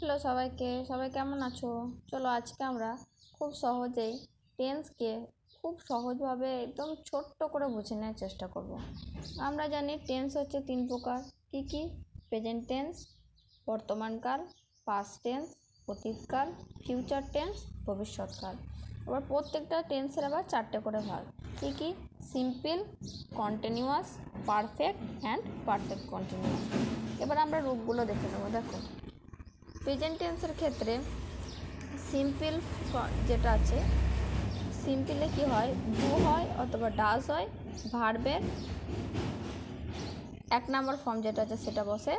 Hello সবাইকে, সবাই কেমন আছো? চলো আজকে আমরা খুব সহজেই টেন্সকে খুব সহজভাবে একদম ছোট্ট করে বুঝে নেওয়ার চেষ্টা করব। আমরা জানি টেন্স হচ্ছে 3 প্রকার। কি? প্রেজেন্ট টেন্স, বর্তমানকাল, পাস্ট টেন্স, অতীতকাল, ফিউচার টেন্স, ভবিষ্যৎকাল। আবার প্রত্যেকটা টেন্সের আবার 4টে করে ভাগ। কি? Simple, continuous, perfect and perfect continuous. এবার আমরা রূপগুলো দেখে নেবো। দেখো, প্রেজেন্ট টেন্সের ক্ষেত্রে সিম্পল যেটা আছে, সিম্পলে কি হয়, ডু হয় অথবা ডাজ হয়, ভার্বের 1 নম্বর ফর্ম যেটা আছে সেটা বসে।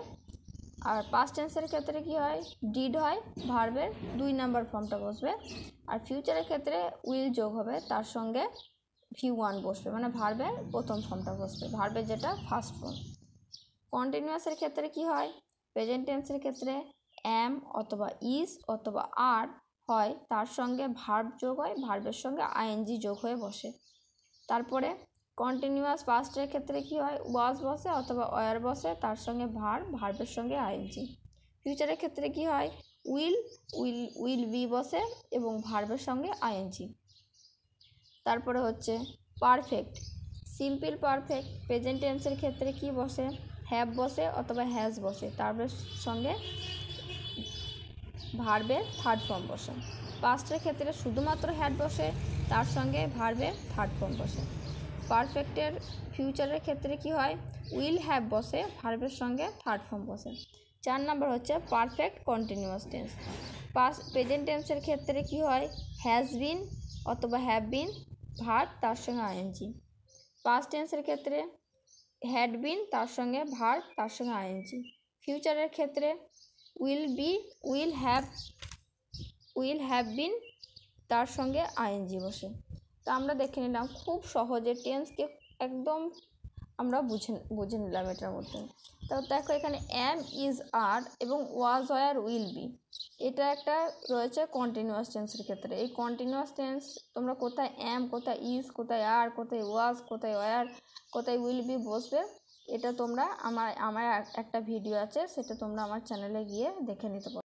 আর পাস্ট টেন্সের ক্ষেত্রে কি হয়, ডিড হয়, ভার্বের 2 নম্বর ফর্মটা বসবে। আর ফিউচারের ক্ষেত্রে উইল যোগ হবে, তার সঙ্গে V1 বসবে, মানে ভার্বের প্রথম ফর্মটা বসবে, ভার্বের যেটা ফার্স্ট ফর্ম। কন্টিনিউয়াসের ক্ষেত্রে কি হয়, প্রেজেন্ট টেন্সের ক্ষেত্রে অ্যাম অথবা ইজ অথবা আর হয়, তার সঙ্গে ভার্ব যোগ হয়, ভার্বের সঙ্গে আইএনজি যোগ হয়ে বসে। তারপরে কন্টিনিউয়াস পাস্টের ক্ষেত্রে কি হয়, ওয়াজ বসে অথবা ওয়ার বসে, তার সঙ্গে ভার্বের সঙ্গে আইএনজি। ফিউচারের ক্ষেত্রে কি হয়, উইল বি বসে এবং ভার্বের সঙ্গে আইএনজি। তারপরে হচ্ছে পারফেক্ট, সিম্পল পারফেক্ট। প্রেজেন্ট টেন্সের ক্ষেত্রে কি বসে, হ্যাভ বসে অথবা হ্যাজ বসে, তার সঙ্গে ভার্বের 3rd ফর্ম বসে। পাস্টের ক্ষেত্রে শুধুমাত্র হ্যাড বসে, তার সঙ্গে ভার্বের 3rd ফর্ম বসে। পারফেক্টের ফিউচারের ক্ষেত্রে কি হয়, উইল হ্যাভ বসে, ভার্বের সঙ্গে 3rd ফর্ম বসে। 4 নম্বর হচ্ছে পারফেক্ট কন্টিনিউয়াস টেন্স। প্রেজেন্ট টেন্সের ক্ষেত্রে কি হয়, হ্যাজ বিন অথবা হ্যাভ বিন, ভার্ব তার সঙ্গে আইএনজি। পাস্ট টেন্সের ক্ষেত্রে হ্যাড বিন, তার সঙ্গে ভার্ব, তার সঙ্গে আইএনজি। ফিউচারের ক্ষেত্রে উইল হ্যাভ বিন, তার সঙ্গে আইএনজি বসে। তো আমরা দেখে নিলাম খুব সহজে টেন্সকে একদম আমরা বুঝে নিলাম এটার মধ্যে। তো দেখো এখানে অ্যাম, ইজ, আর এবং ওয়াজ, ওয়ার, উইল বি, এটা একটা রয়েছে কন্টিনিউয়াস টেন্সের ক্ষেত্রে। এই কন্টিনিউয়াস টেন্স তোমরা কোথায় অ্যাম, কোথায় ইজ, কোথায় আর, কোথায় ওয়াজ, কোথায় ওয়ার, কোথায় উইল বি বসবে, এটা তোমরা আমার একটা ভিডিও আছে, সেটা তোমরা আমার চ্যানেলে গিয়ে দেখে নিতে পারো।